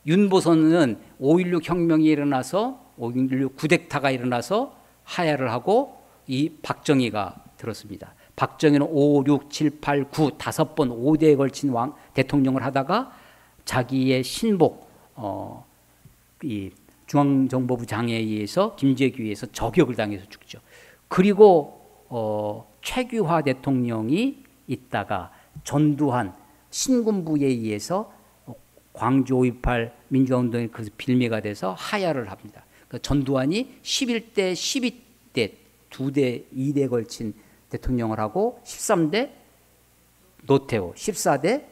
윤보선은 5.16 혁명이 일어나서 5.16 쿠데타가 일어나서 하야를 하고 이 박정희가 들었습니다. 박정희는 5, 6, 7, 8, 9 5번 5대에 걸친 대통령을 하다가 자기의 신복 이 중앙정보부 장에 의해서 김재규에 의해서 저격을 당해서 죽죠. 그리고 최규하 대통령이 있다가 전두환 신군부에 의해서 광주 5.18 민주화운동의 그 빌미가 돼서 하야를 합니다. 그러니까 전두환이 11대, 12대, 2대, 2대에 걸친 대통령을 하고 13대 노태우, 14대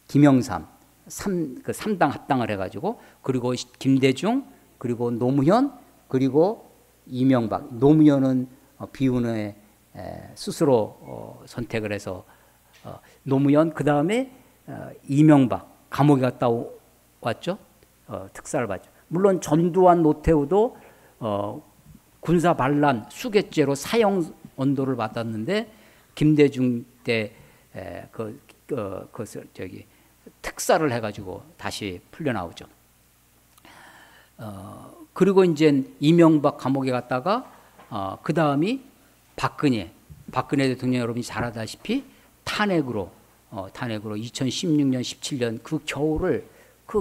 김영삼, 3당 합당을 해가지고, 그리고 김대중, 그리고 노무현, 그리고 이명박. 노무현은 비운의 스스로 선택을 해서 노무현, 그 다음에 이명박 감옥에 갔다 왔죠. 특사를 받죠. 물론 전두환, 노태우도 군사 반란 수괴죄로 사형 언도를 받았는데 김대중 때 특사를 해가지고 다시 풀려나오죠. 그리고 이제 이명박 감옥에 갔다가 그 다음이 박근혜 대통령, 여러분이 잘 아다시피 탄핵으로 2016년 17년 그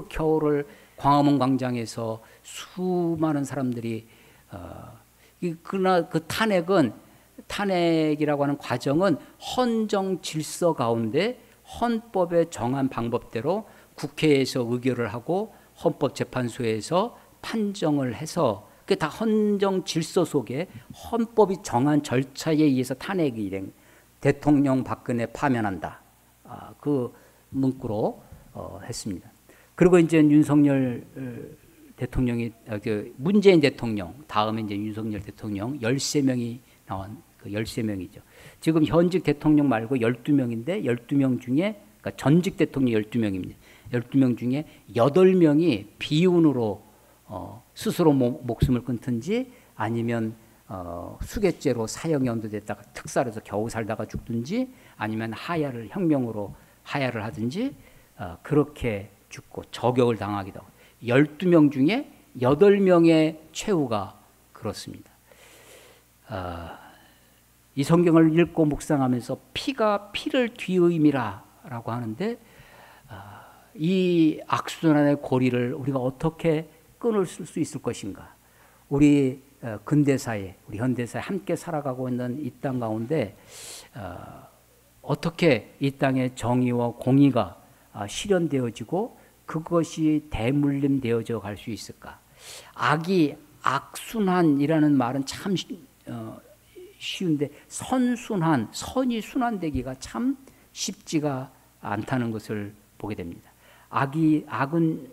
겨울을 광화문 광장에서 수많은 사람들이 그러나 그 탄핵이라고 하는 과정은 헌정 질서 가운데 헌법에 정한 방법대로 국회에서 의결을 하고 헌법재판소에서 판정을 해서 그게 다 헌정 질서 속에 헌법이 정한 절차에 의해서 탄핵이 일행, 대통령 박근혜 파면한다. 그 문구로 했습니다. 그리고 이제 윤석열 대통령이 문재인 대통령 다음에 이제 윤석열 대통령 13명이 나온 그 13명이죠. 지금 현직 대통령 말고 12명인데 12명 중에 그러니까 전직 대통령 12명입니다. 12명 중에 8명이 비운으로 스스로 목숨을 끊든지 아니면 수괴죄로 사형이 언도됐다가 특사로서 겨우 살다가 죽든지 아니면 혁명으로 하야를 하든지 그렇게 죽고 저격을 당하기도 하고 12명 중에 8명의 최후가 그렇습니다. 이 성경을 읽고 묵상하면서 피가 피를 뒤의미라 라고 하는데 이 악순환의 고리를 우리가 어떻게 끊을 수 있을 것인가. 우리 근대사회, 우리 현대사회 함께 살아가고 있는 이 땅 가운데 어떻게 이 땅의 정의와 공의가 실현되어지고 그것이 대물림되어져 갈 수 있을까. 악순환이라는 말은 참 쉬운데 선순환, 선이 순환되기가 참 쉽지가 않다는 것을 보게 됩니다. 악은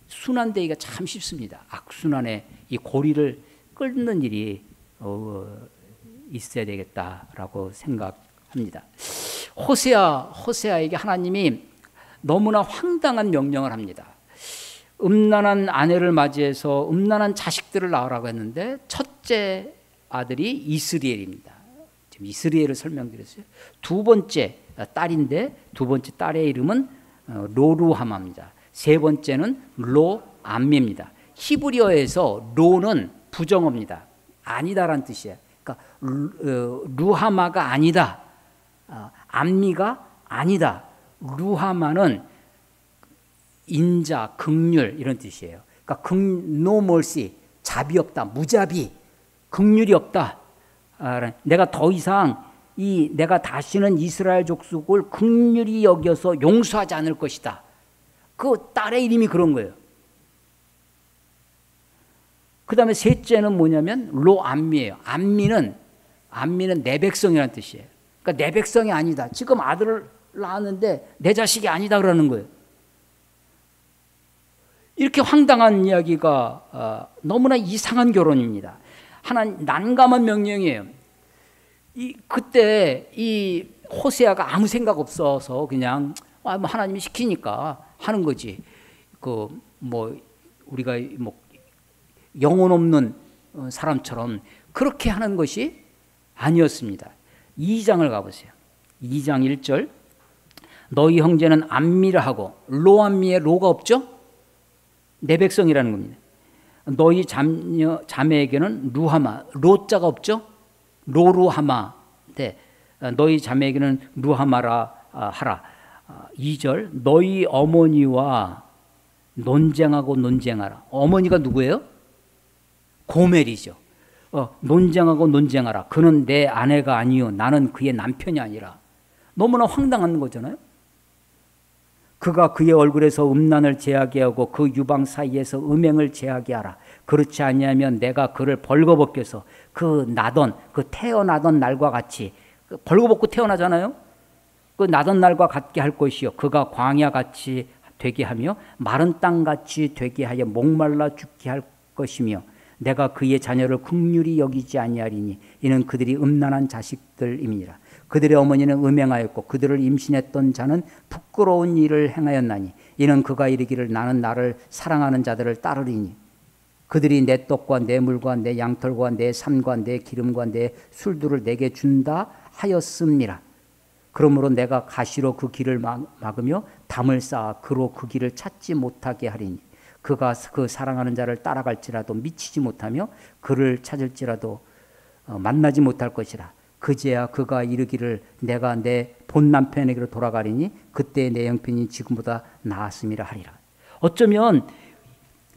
순환되기가 참 쉽습니다. 악순환의 이 고리를 끊는 일이 있어야 되겠다라고 생각합니다. 호세아에게 하나님이 너무나 황당한 명령을 합니다. 음란한 아내를 맞이해서 음란한 자식들을 낳으라고 했는데 첫째 아들이 이스리엘입니다. 지금 이스리엘을 설명드렸어요. 두 번째 딸인데 두 번째 딸의 이름은 로루하마입니다. 세 번째는 로암미입니다. 히브리어에서 로는 부정어입니다. 아니다라는 뜻이에요. 그러니까 루하마가 아니다. 암미가 아니다. 루하마는 인자, 긍휼 이런 뜻이에요. 그러니까 no mercy, 자비 없다, 무자비, 긍휼이 없다. 내가 더 이상 내가 다시는 이스라엘 족속을 긍휼히 여겨서 용서하지 않을 것이다. 그 딸의 이름이 그런 거예요. 그 다음에 셋째는 뭐냐면 로암미예요. 암미는 내 백성이라는 뜻이에요. 그러니까 내 백성이 아니다. 지금 아들을 낳았는데 내 자식이 아니다 그러는 거예요. 이렇게 황당한 이야기가 너무나 이상한 결혼입니다. 하나님 난감한 명령이에요. 그때 이 호세아가 아무 생각 없어서 그냥 하나님이 시키니까 하는 거지. 우리가 영혼 없는 사람처럼 그렇게 하는 것이 아니었습니다. 2장을 가보세요. 2장 1절. 너희 형제는 암미라 하고 로암미에 로가 없죠? 내 백성이라는 겁니다. 너희 자매에게는 루하마, 로자가 없죠? 로루하마. 너희 자매에게는 루하마라 하라. 2절. 너희 어머니와 논쟁하라. 어머니가 누구예요? 고멜이죠. 논쟁하고 논쟁하라. 그는 내 아내가 아니요 나는 그의 남편이 아니라. 너무나 황당한 거잖아요. 그가 그의 얼굴에서 음란을 제하게 하고 그 유방 사이에서 음행을 제하게 하라. 그렇지 아니하면 내가 그를 벌거벗겨서 그 태어나던 날과 같이 벌거벗고 태어나잖아요. 그 나던 날과 같게 할 것이요 그가 광야같이 되게 하며 마른 땅같이 되게 하여 목말라 죽게 할 것이며 내가 그의 자녀를 긍휼히 여기지 아니하리니 이는 그들이 음란한 자식들임이니라. 그들의 어머니는 음행하였고 그들을 임신했던 자는 부끄러운 일을 행하였나니 이는 그가 이르기를 나는 나를 사랑하는 자들을 따르리니 그들이 내 떡과 내 물과 내 양털과 내 산과 내 기름과 내 술들을 내게 준다 하였음니라. 그러므로 내가 가시로 그 길을 막으며 담을 쌓아 그로 그 길을 찾지 못하게 하리니 그가 그 사랑하는 자를 따라갈지라도 미치지 못하며 그를 찾을지라도 만나지 못할 것이라. 그제야 그가 이르기를 내가 내 본 남편에게로 돌아가리니 그때 내 형편이 지금보다 나았음이라 하리라. 어쩌면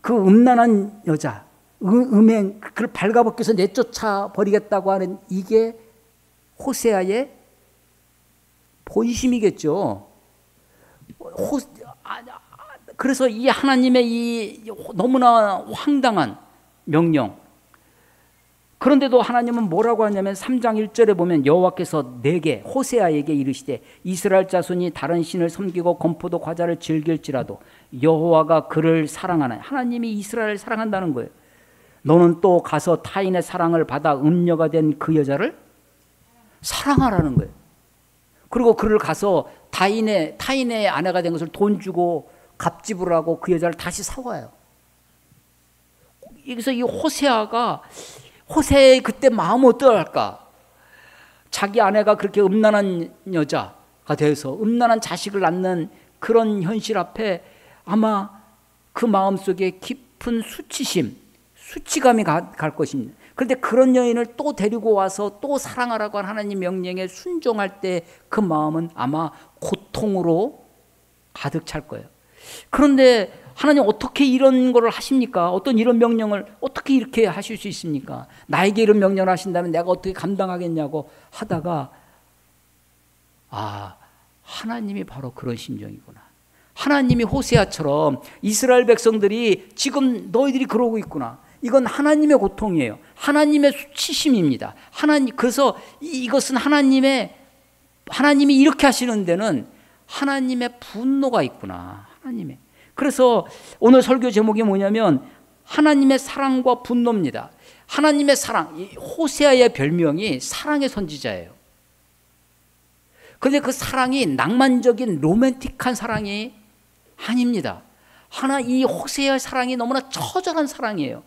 그 음란한 여자, 음행, 그를 발가벗겨서 내쫓아 버리겠다고 하는 이게 호세아의 본심이겠죠. 그래서 이 하나님의 이 너무나 황당한 명령. 그런데도 하나님은 뭐라고 하냐면 3장 1절에 보면 여호와께서 내게 호세아에게 이르시되 이스라엘 자손이 다른 신을 섬기고 건포도 과자를 즐길지라도 여호와가 그를 사랑하나. 하나님이 이스라엘을 사랑한다는 거예요. 너는 또 가서 타인의 사랑을 받아 음녀가 된 그 여자를 사랑하라는 거예요. 그리고 그를 가서 타인의 아내가 된 것을 돈 주고 값지불을 하고 그 여자를 다시 사와요. 여기서 이 호세아가 호세의 그때 마음 어떠할까? 자기 아내가 그렇게 음란한 여자가 돼서 음란한 자식을 낳는 그런 현실 앞에 아마 그 마음속에 깊은 수치심, 수치감이 갈 것입니다. 그런데 그런 여인을 또 데리고 와서 또 사랑하라고 한 하나님 명령에 순종할 때 그 마음은 아마 고통으로 가득 찰 거예요. 그런데 하나님 어떻게 이런 거를 하십니까? 어떤 이런 명령을 어떻게 이렇게 하실 수 있습니까? 나에게 이런 명령을 하신다면 내가 어떻게 감당하겠냐고 하다가 하나님이 바로 그런 심정이구나. 하나님이 호세아처럼 이스라엘 백성들이 지금 너희들이 그러고 있구나. 이건 하나님의 고통이에요. 하나님의 수치심입니다. 그래서 이것은 하나님이 이렇게 하시는 데는 하나님의 분노가 있구나. 그래서 오늘 설교 제목이 뭐냐면 하나님의 사랑과 분노입니다. 하나님의 사랑, 호세아의 별명이 사랑의 선지자예요. 그런데 그 사랑이 낭만적인 로맨틱한 사랑이 아닙니다. 이 호세아의 사랑이 너무나 처절한 사랑이에요.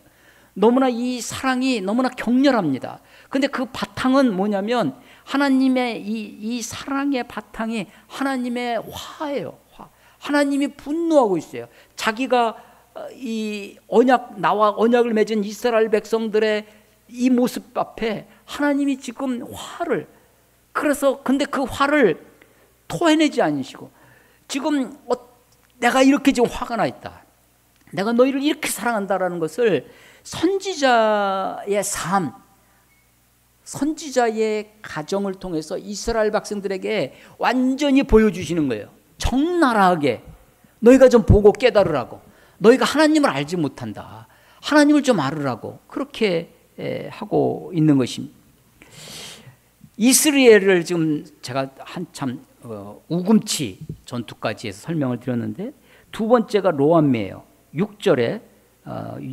너무나 이 사랑이 너무나 격렬합니다. 그런데 그 바탕은 뭐냐면 하나님의 이 사랑의 바탕이 하나님의 화예요. 하나님이 분노하고 있어요. 자기가 나와 언약을 맺은 이스라엘 백성들의 이 모습 앞에 하나님이 지금 근데 그 화를 토해내지 않으시고 지금 내가 이렇게 지금 화가 나 있다. 내가 너희를 이렇게 사랑한다라는 것을 선지자의 삶, 선지자의 가정을 통해서 이스라엘 백성들에게 완전히 보여주시는 거예요. 적나라하게 너희가 좀 보고 깨달으라고. 너희가 하나님을 알지 못한다. 하나님을 좀 알으라고. 그렇게 하고 있는 것입니다. 이스라엘을 지금 제가 한참 우금치 전투까지 해서 설명을 드렸는데 두 번째가 로암미예요. 6절에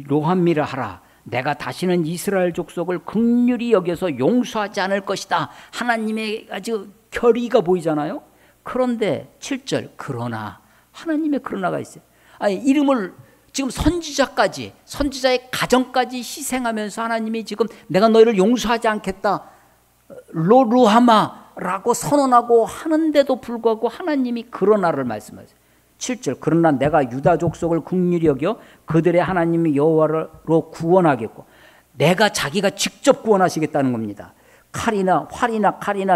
로암미를 하라. 내가 다시는 이스라엘 족속을 긍휼히 여겨서 용서하지 않을 것이다. 하나님의 아주 결의가 보이잖아요. 그런데 7절 그러나 하나님의 그러나가 있어요. 이름을 지금 선지자의 가정까지 희생하면서 하나님이 지금 내가 너희를 용서하지 않겠다. 로루하마라고 선언하고 하는데도 불구하고 하나님이 그러나를 말씀하세요. 7절 그러나 내가 유다 족속을 긍휼히 여겨 그들의 하나님 여호와로 구원하겠고 자기가 직접 구원하시겠다는 겁니다. 활이나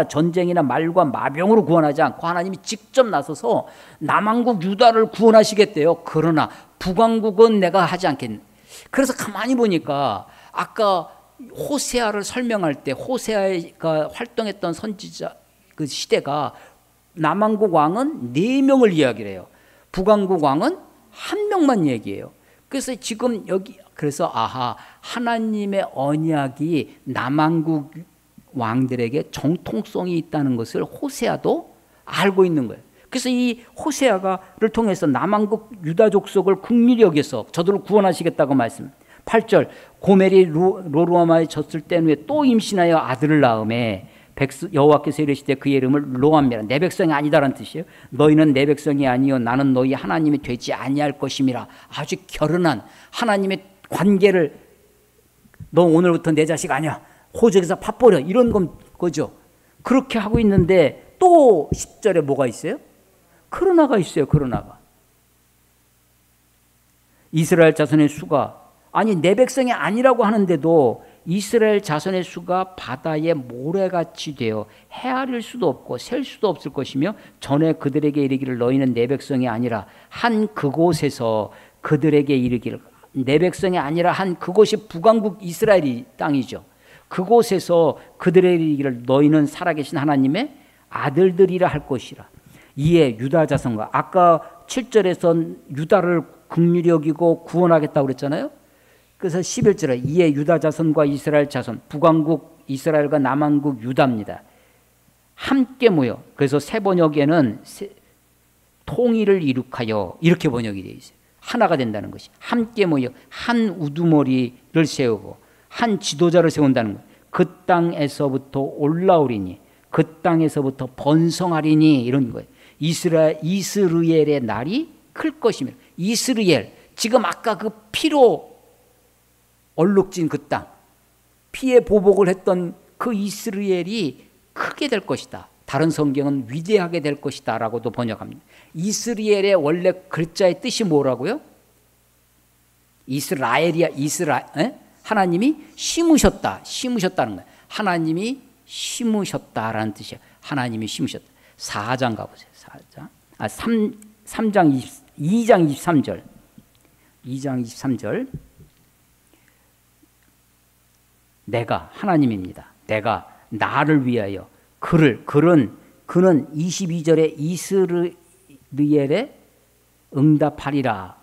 전쟁이나 말과 마병으로 구원하지 않고 하나님이 직접 나서서 남왕국 유다를 구원하시겠대요. 그러나 북왕국은 내가 하지 않겠네. 그래서 가만히 보니까 아까 호세아를 설명할 때 호세아가 활동했던 선지자 그 시대가 남왕국 왕은 4명을 이야기를 해요. 북왕국 왕은 1명만 얘기해요. 그래서 지금 그래서 하나님의 언약이 남왕국 왕들에게 정통성이 있다는 것을 호세아도 알고 있는 거예요. 그래서 이 호세아를 통해서 남왕국 유다 족속을 긍휼히 여겨서 저들을 구원하시겠다고 말씀. 8절 고멜이 로루아마에 졌을 때 후에 또 임신하여 아들을 낳음에 여호와께서 이르시되 그의 이름을 로암미라. 내 백성이 아니다라는 뜻이에요. 너희는 내 백성이 아니요 나는 너희 하나님이 되지 아니할 것임이라. 아주 결연한 하나님의 관계를 너 오늘부터 내 자식 아니야. 호적에서 팥버려 이런 거죠. 그렇게 하고 있는데 또 10절에 뭐가 있어요? 그러나가 있어요. 그러나가 이스라엘 자손의 수가 내 백성이 아니라고 하는데도 이스라엘 자손의 수가 바다의 모래같이 되어 헤아릴 수도 없고 셀 수도 없을 것이며 전에 그들에게 이르기를 너희는 내 백성이 아니라 한 그곳에서 그들에게 이르기를 내 백성이 아니라 한 그곳이 북왕국 이스라엘이 땅이죠. 그곳에서 그들에게 이르기를 너희는 살아계신 하나님의 아들들이라 할 것이라. 이에 유다 자손과 아까 7절에서 유다를 긍휼히 여기고 구원하겠다고 그랬잖아요. 그래서 11절에 이에 유다 자손과 이스라엘 자손 북왕국 이스라엘과 남왕국 유다입니다. 함께 모여 그래서 새 번역에는 통일을 이룩하여 이렇게 번역이 되어 있어요. 하나가 된다는 것이 함께 모여 한 우두머리를 세우고 한 지도자를 세운다는 것. 그 땅에서부터 올라오리니 그 땅에서부터 번성하리니 이런 거예요. 이스르엘의 날이 클 것이며 이스르엘 지금 아까 그 피로 얼룩진 그 땅 피해 보복을 했던 그 이스라엘이 크게 될 것이다. 다른 성경은 위대하게 될 것이다 라고도 번역합니다. 이스라엘의 원래 글자의 뜻이 뭐라고요? 이스라엘이야. 하나님이 심으셨다. 심으셨다는 거예요. 하나님이 심으셨다라는 뜻이에요. 하나님이 심으셨다. 4장 가보세요. 4장. 2장 23절. 2장 23절. 내가 하나님입니다. 내가 나를 위하여 그는 22절에 이스라엘에 응답하리라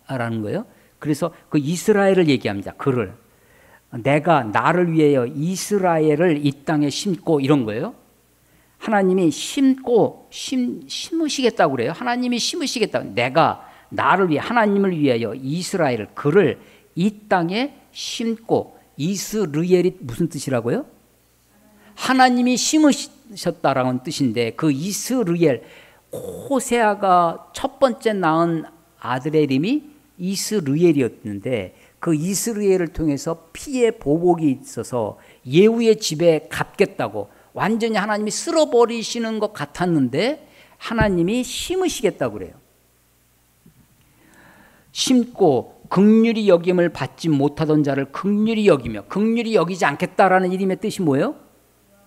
라는 거예요. 그래서 그 이스라엘을 얘기합니다. 그를. 내가 나를 위하여 이스라엘을 이 땅에 심고 이런 거예요. 하나님이 심으시겠다고 그래요. 하나님이 심으시겠다. 내가 나를 위해 하나님을 위하여 이스라엘을 그를 이 땅에 심고 이스라엘이 무슨 뜻이라고요? 하나님이 심으셨다라는 뜻인데 그 이스라엘 호세아가 첫 번째 낳은 아들의 이름이 이스라엘이었는데 그 이스라엘을 통해서 피해 보복이 있어서 예후의 집에 갚겠다고 완전히 하나님이 쓸어버리시는 것 같았는데 하나님이 심으시겠다고 그래요. 심고 긍휼히 여김을 받지 못하던 자를 긍휼히 여기며 긍휼히 여기지 않겠다라는 이름의 뜻이 뭐예요?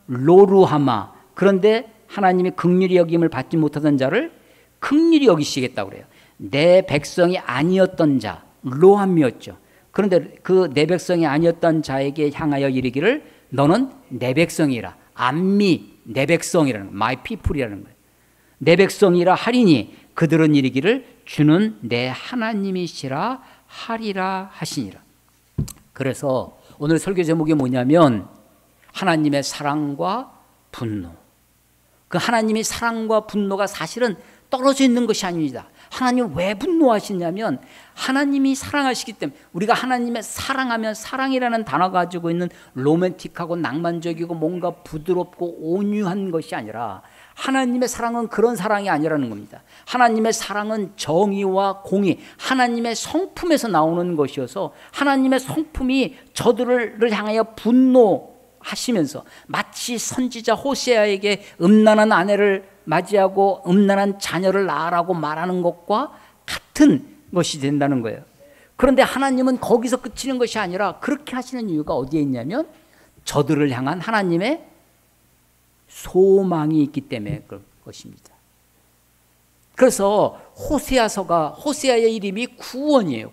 로루하마. 그런데 하나님이 긍휼히 여김을 받지 못하던 자를 긍휼히 여기시겠다고 그래요. 내 백성이 아니었던 자, 로함이었죠. 그런데 그 내 백성이 아니었던 자에게 향하여 이르기를 너는 내 백성이라. 암미 내 백성이라는 거예요. My people이라는 거예요. 내 백성이라 하리니 그들은 이르기를 주는 내 하나님이시라 하리라 하시니라. 그래서 오늘 설교 제목이 뭐냐면 하나님의 사랑과 분노. 그 하나님의 사랑과 분노가 사실은 떨어져 있는 것이 아닙니다. 하나님 왜 분노하시냐면 하나님이 사랑하시기 때문에. 우리가 하나님의 사랑하면 사랑이라는 단어가 가지고 있는 로맨틱하고 낭만적이고 뭔가 부드럽고 온유한 것이 아니라 하나님의 사랑은 그런 사랑이 아니라는 겁니다. 하나님의 사랑은 정의와 공의, 하나님의 성품에서 나오는 것이어서 하나님의 성품이 저들을 향하여 분노하시면서 마치 선지자 호세아에게 음란한 아내를 맞이하고 음란한 자녀를 낳으라고 말하는 것과 같은 것이 된다는 거예요. 그런데 하나님은 거기서 그치는 것이 아니라 그렇게 하시는 이유가 어디에 있냐면 저들을 향한 하나님의 소망이 있기 때문에 그럴 것입니다. 그래서 호세아의 이름이 구원이에요.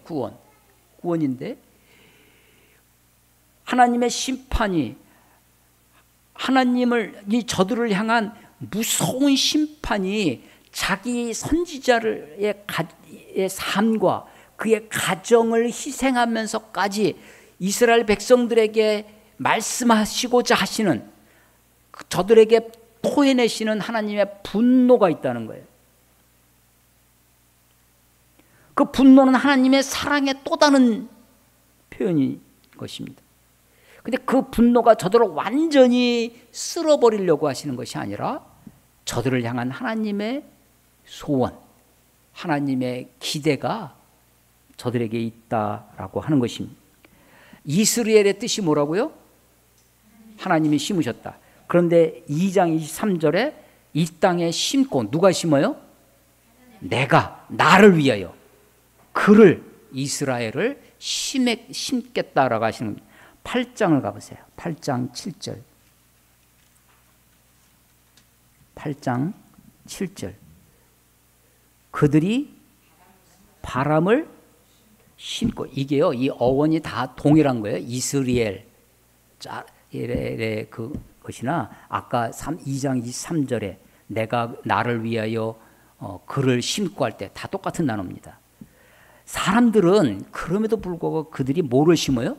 구원인데 하나님의 심판이 이 저들을 향한 무서운 심판이 자기 선지자의 삶과 그의 가정을 희생하면서까지 이스라엘 백성들에게 말씀하시고자 하시는 저들에게 토해내시는 하나님의 분노가 있다는 거예요. 그 분노는 하나님의 사랑의 또 다른 표현인 것입니다. 근데 그 분노가 저들을 완전히 쓸어버리려고 하시는 것이 아니라 저들을 향한 하나님의 소원, 하나님의 기대가 저들에게 있다라고 하는 것입니다. 이스라엘의 뜻이 뭐라고요? 하나님이 심으셨다. 그런데 2장 23절에 이 땅에 심고 누가 심어요? 내가 나를 위하여 그를 이스라엘을 심겠다라고 하시는 겁니다. 8장을 가보세요. 8장 7절. 8장 7절. 그들이 바람을 심고, 이게요, 이 어원이 다 동일한 거예요. 이스라엘의 그것이나 아까 2장 23절에 내가 나를 위하여 그를 심고 할 때 다 똑같은 단어입니다. 사람들은 그럼에도 불구하고 그들이 뭐를 심어요?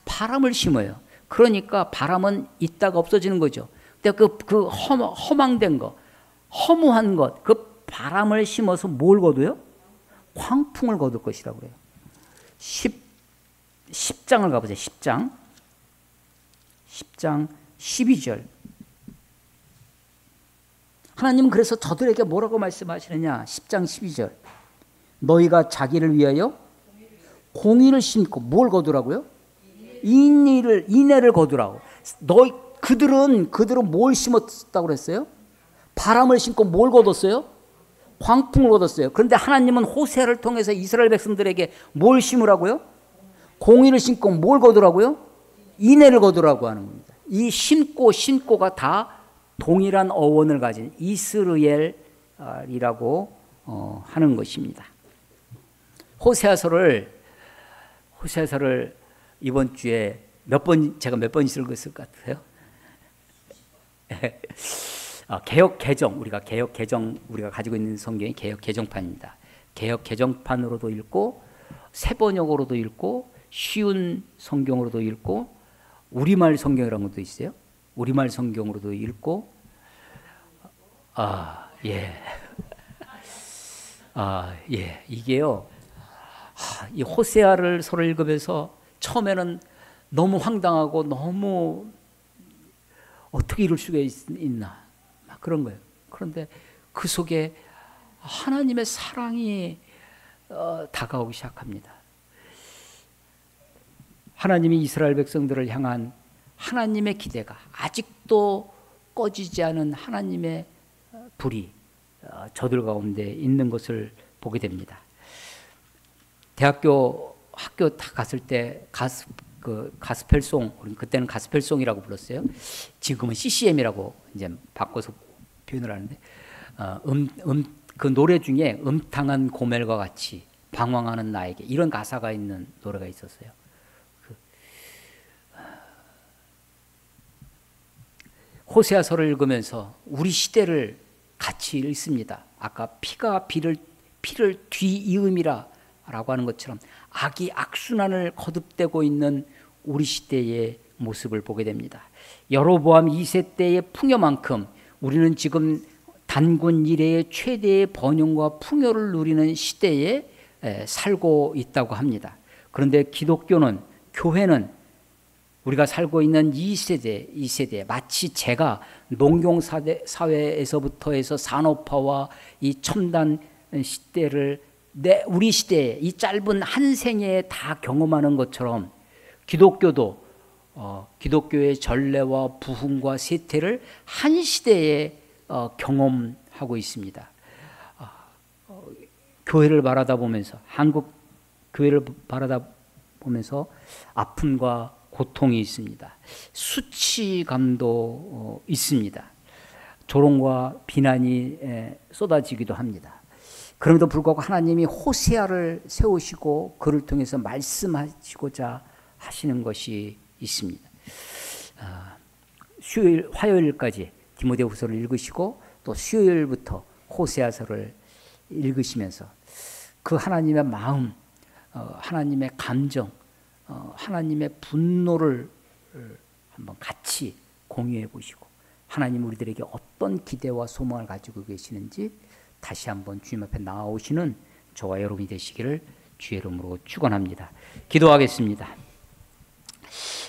바람을 심어요. 그러니까 바람은 있다가 없어지는 거죠. 근데 그 허망된 것, 허무한 것, 그 바람을 심어서 뭘 거둬요? 광풍을 거둘 것이라고 해요. 10장을 가보세요. 10장 12절. 하나님은 그래서 저들에게 뭐라고 말씀하시느냐? 10장 12절. 너희가 자기를 위하여 공의를 심고 뭘 거두라고요? 인내를 거두라고. 그들은 뭘 심었다고 그랬어요? 바람을 심고 뭘 거뒀어요? 광풍을 거뒀어요. 그런데 하나님은 호세아를 통해서 이스라엘 백성들에게 뭘 심으라고요? 공의를 심고 뭘 거두라고요? 인내를 거두라고 하는 겁니다. 이 심고가 다 동일한 어원을 가진 이스라엘이라고 하는 것입니다. 호세아서를 이번 주에 제가 몇 번 읽을 것 같아요? 개역 개정, 우리가 가지고 있는 성경이 개역 개정판입니다. 개역 개정판으로도 읽고 새 번역으로도 읽고 쉬운 성경으로도 읽고 우리말 성경이라는 것도 있어요. 우리말 성경으로도 읽고 이게요. 이 호세아를 서로 읽으면서 처음에는 너무 황당하고 너무 어떻게 이럴 수가 있나 막 그런 거예요. 그런데 그 속에 하나님의 사랑이 다가오기 시작합니다. 하나님이 이스라엘 백성들을 향한 하나님의 기대가 아직도 꺼지지 않은 하나님의 불이 저들 가운데 있는 것을 보게 됩니다. 학교 다 갔을 때 가스펠송, 그때는 가스펠송이라고 불렀어요. 지금은 CCM이라고 이제 바꿔서 표현을 하는데 그 노래 중에 음탕한 고멜과 같이 방황하는 나에게 이런 가사가 있는 노래가 있었어요. 호세아서를 읽으면서 우리 시대를 같이 읽습니다. 아까 피가 피를 뒤이음이라 라고 하는 것처럼 악이 악순환을 거듭되고 있는 우리 시대의 모습을 보게 됩니다. 여로보암 2세 때의 풍요만큼 우리는 지금 단군 이래의 최대의 번영과 풍요를 누리는 시대에 살고 있다고 합니다. 그런데 교회는 우리가 살고 있는 이 세대 마치 제가 농경사회에서부터 해서 산업화와 이 첨단 시대를 우리 시대에 이 짧은 한 생에 다 경험하는 것처럼 기독교도 기독교의 전례와 부흥과 세태를 한 시대에 경험하고 있습니다. 교회를 바라다 보면서 한국 교회를 바라다 보면서 아픔과 고통이 있습니다. 수치감도 있습니다. 조롱과 비난이 쏟아지기도 합니다. 그럼에도 불구하고 하나님이 호세아를 세우시고 그를 통해서 말씀하시고자 하시는 것이 있습니다. 화요일까지 디모데후서를 읽으시고 또 수요일부터 호세아서를 읽으시면서 그 하나님의 마음, 하나님의 감정, 하나님의 분노를 한번 같이 공유해 보시고 하나님 우리들에게 어떤 기대와 소망을 가지고 계시는지 다시 한번 주님 앞에 나아오시는 저와 여러분이 되시기를 주의 이름으로 축원합니다. 기도하겠습니다.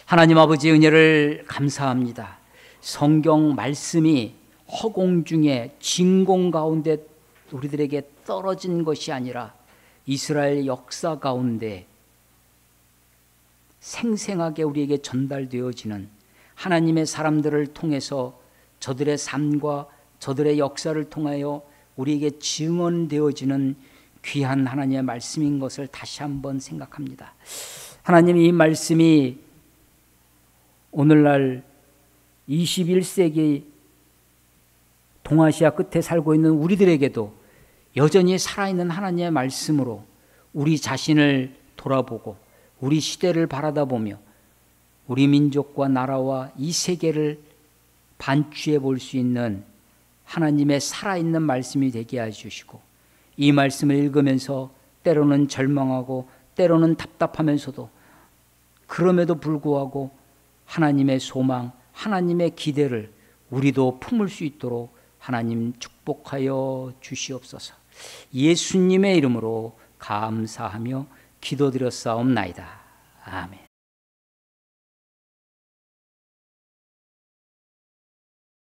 하나님 아버지의 은혜를 감사합니다. 성경 말씀이 허공 중에 진공 가운데 우리들에게 떨어진 것이 아니라 이스라엘 역사 가운데 생생하게 우리에게 전달되어지는 하나님의 사람들을 통해서 저들의 삶과 저들의 역사를 통하여 우리에게 증언되어지는 귀한 하나님의 말씀인 것을 다시 한번 생각합니다. 하나님 이 말씀이 오늘날 21세기 동아시아 끝에 살고 있는 우리들에게도 여전히 살아있는 하나님의 말씀으로 우리 자신을 돌아보고 우리 시대를 바라다보며 우리 민족과 나라와 이 세계를 반추해 볼 수 있는 하나님의 살아있는 말씀이 되게 해주시고 이 말씀을 읽으면서 때로는 절망하고 때로는 답답하면서도 그럼에도 불구하고 하나님의 소망, 하나님의 기대를 우리도 품을 수 있도록 하나님 축복하여 주시옵소서. 예수님의 이름으로 감사하며 기도드렸사옵나이다. 아멘.